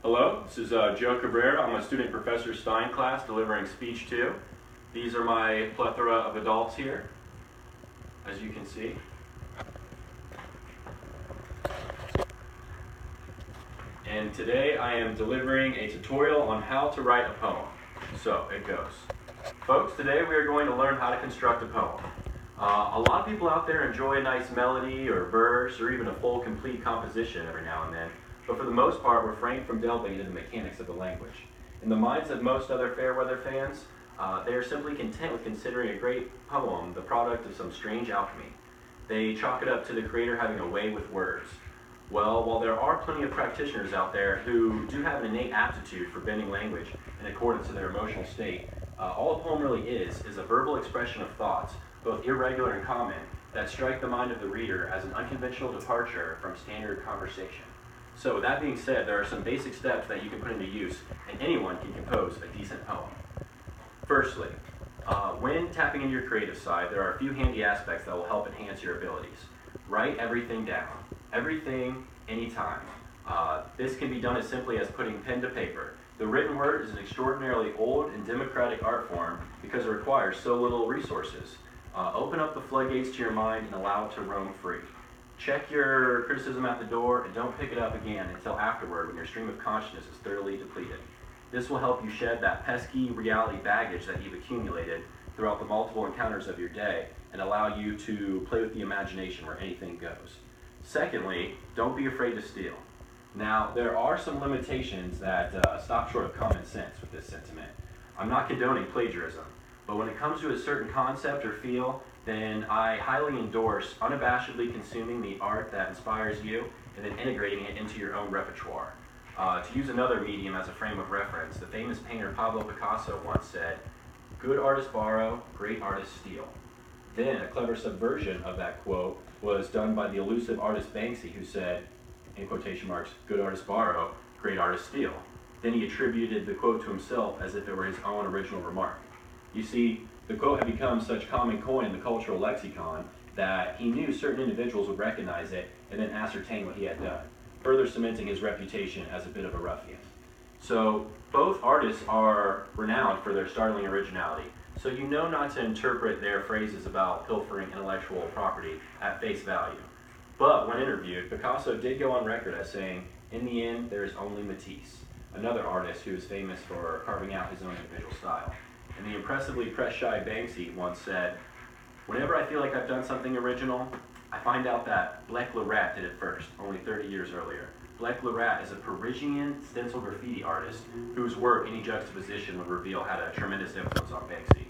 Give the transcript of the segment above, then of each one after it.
Hello, this is Joe Cabrera. I'm a student professor Stein class delivering speech 2. These are my plethora of adults here, as you can see. And today I am delivering a tutorial on how to write a poem. So it goes. Folks, today we are going to learn how to construct a poem. A lot of people out there enjoy a nice melody or verse or even a full complete composition every now and then. But for the most part, refrain from delving into the mechanics of the language. In the minds of most other Fairweather fans, they are simply content with considering a great poem the product of some strange alchemy. They chalk it up to the creator having a way with words. Well, while there are plenty of practitioners out there who do have an innate aptitude for bending language in accordance to their emotional state, all a poem really is a verbal expression of thoughts, both irregular and common, that strike the mind of the reader as an unconventional departure from standard conversation. So with that being said, there are some basic steps that you can put into use, and anyone can compose a decent poem. Firstly, when tapping into your creative side, there are a few handy aspects that will help enhance your abilities. Write everything down. Everything, anytime. This can be done as simply as putting pen to paper. The written word is an extraordinarily old and democratic art form because it requires so little resources. Open up the floodgates to your mind and allow it to roam free. Check your criticism at the door and don't pick it up again until afterward when your stream of consciousness is thoroughly depleted. This will help you shed that pesky reality baggage that you've accumulated throughout the multiple encounters of your day and allow you to play with the imagination where anything goes. Secondly, don't be afraid to steal. Now, there are some limitations that stop short of common sense with this sentiment. I'm not condoning plagiarism, but when it comes to a certain concept or feel, then I highly endorse unabashedly consuming the art that inspires you and then integrating it into your own repertoire. To use another medium as a frame of reference, the famous painter Pablo Picasso once said, "Good artists borrow, great artists steal." Then a clever subversion of that quote was done by the elusive artist Banksy, who said, in quotation marks, "Good artists borrow, great artists steal." Then he attributed the quote to himself as if it were his own original remark. You see, the quote had become such common coin in the cultural lexicon that he knew certain individuals would recognize it and then ascertain what he had done, further cementing his reputation as a bit of a ruffian. So both artists are renowned for their startling originality, so you know not to interpret their phrases about pilfering intellectual property at face value. But when interviewed, Picasso did go on record as saying, "In the end, there is only Matisse," another artist who is famous for carving out his own individual style. And the impressively press-shy Banksy once said, "Whenever I feel like I've done something original, I find out that Blek le Rat did it first, only 30 years earlier. Blek le Rat is a Parisian stencil graffiti artist whose work any juxtaposition would reveal had a tremendous influence on Banksy."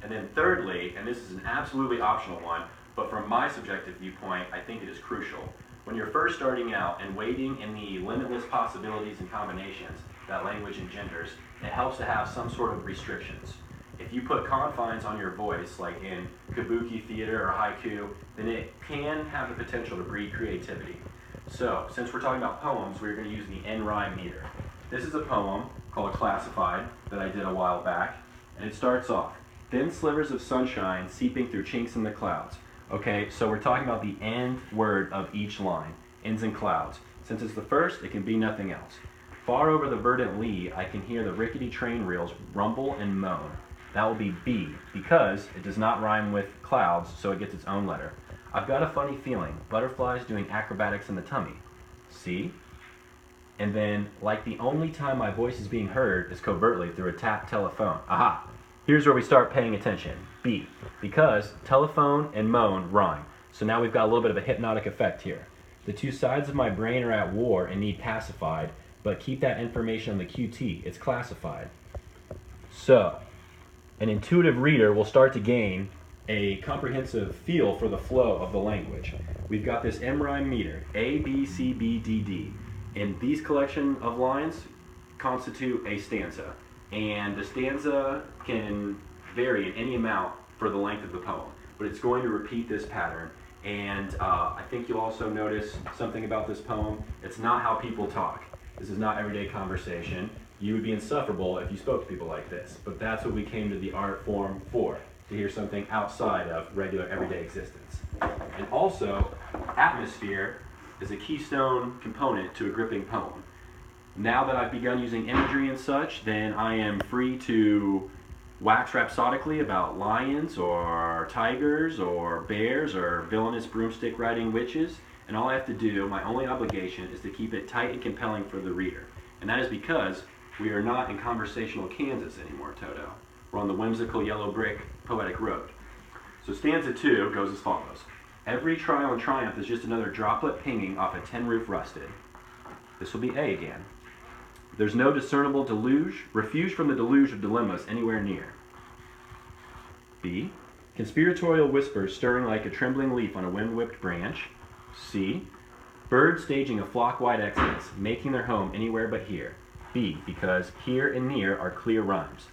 And then thirdly, and this is an absolutely optional one, but from my subjective viewpoint, I think it is crucial. When you're first starting out and wading in the limitless possibilities and combinations that language engenders, it helps to have some sort of restrictions. If you put confines on your voice, like in kabuki theater or haiku, then it can have the potential to breed creativity. So, since we're talking about poems, we're going to use the n-rhyme meter. This is a poem called Classified that I did a while back, and it starts off, "Thin slivers of sunshine seeping through chinks in the clouds." Okay, so we're talking about the end word of each line, ends in clouds. Since it's the first, it can be nothing else. "Far over the verdant lea, I can hear the rickety train rails rumble and moan." That will be B, because it does not rhyme with clouds, so it gets its own letter. "I've got a funny feeling, butterflies doing acrobatics in the tummy." C. And then, "Like the only time my voice is being heard is covertly through a tapped telephone." Aha! Here's where we start paying attention. B, because telephone and moan rhyme. So now we've got a little bit of a hypnotic effect here. "The two sides of my brain are at war and need pacified, but keep that information on the QT, it's classified." So, an intuitive reader will start to gain a comprehensive feel for the flow of the language. We've got this M-rhyme meter, A, B, C, B, D, D. And these collection of lines constitute a stanza. And the stanza can vary in any amount for the length of the poem, but it's going to repeat this pattern. And I think you'll also notice something about this poem. It's not how people talk. This is not everyday conversation. You would be insufferable if you spoke to people like this, but that's what we came to the art form for, to hear something outside of regular everyday existence. And also, atmosphere is a keystone component to a gripping poem. Now that I've begun using imagery and such, then I am free to wax rhapsodically about lions or tigers or bears or villainous broomstick riding witches, and all I have to do, my only obligation, is to keep it tight and compelling for the reader. And that is because we are not in conversational Kansas anymore, Toto. We're on the whimsical yellow brick poetic road. So stanza 2 goes as follows. Every trial and triumph is just another droplet pinging off a tin roof rusted. This will be A again. There's no discernible deluge, refuge from the deluge of dilemmas anywhere near. B. Conspiratorial whispers stirring like a trembling leaf on a wind-whipped branch. C. Birds staging a flock-wide exodus, making their home anywhere but here. B. Because here and near are clear rhymes.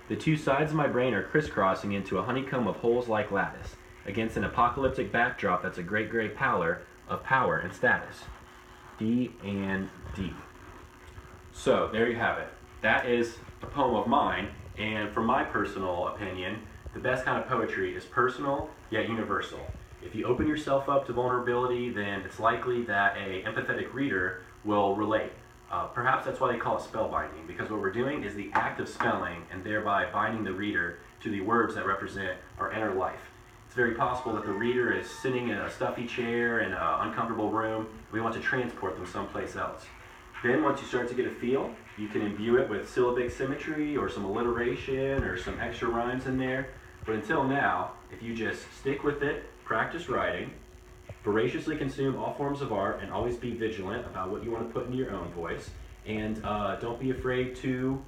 The two sides of my brain are crisscrossing into a honeycomb of holes like lattice, against an apocalyptic backdrop that's a great gray pallor of power and status. D and D. So, there you have it. That is a poem of mine, and from my personal opinion, the best kind of poetry is personal, yet universal. If you open yourself up to vulnerability, then it's likely that an empathetic reader will relate. Perhaps that's why they call it spellbinding, because what we're doing is the act of spelling and thereby binding the reader to the words that represent our inner life. It's very possible that the reader is sitting in a stuffy chair in an uncomfortable room. We want to transport them someplace else. Then once you start to get a feel, you can imbue it with syllabic symmetry or some alliteration or some extra rhymes in there. But until now, if you just stick with it, practice writing, voraciously consume all forms of art, and always be vigilant about what you want to put into your own voice, and don't be afraid to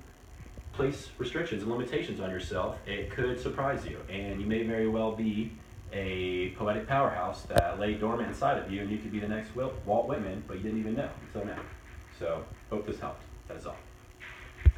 place restrictions and limitations on yourself. It could surprise you, and you may very well be a poetic powerhouse that lay dormant inside of you, and you could be the next Walt Whitman, but you didn't even know until now. So, hope this helped. That is all.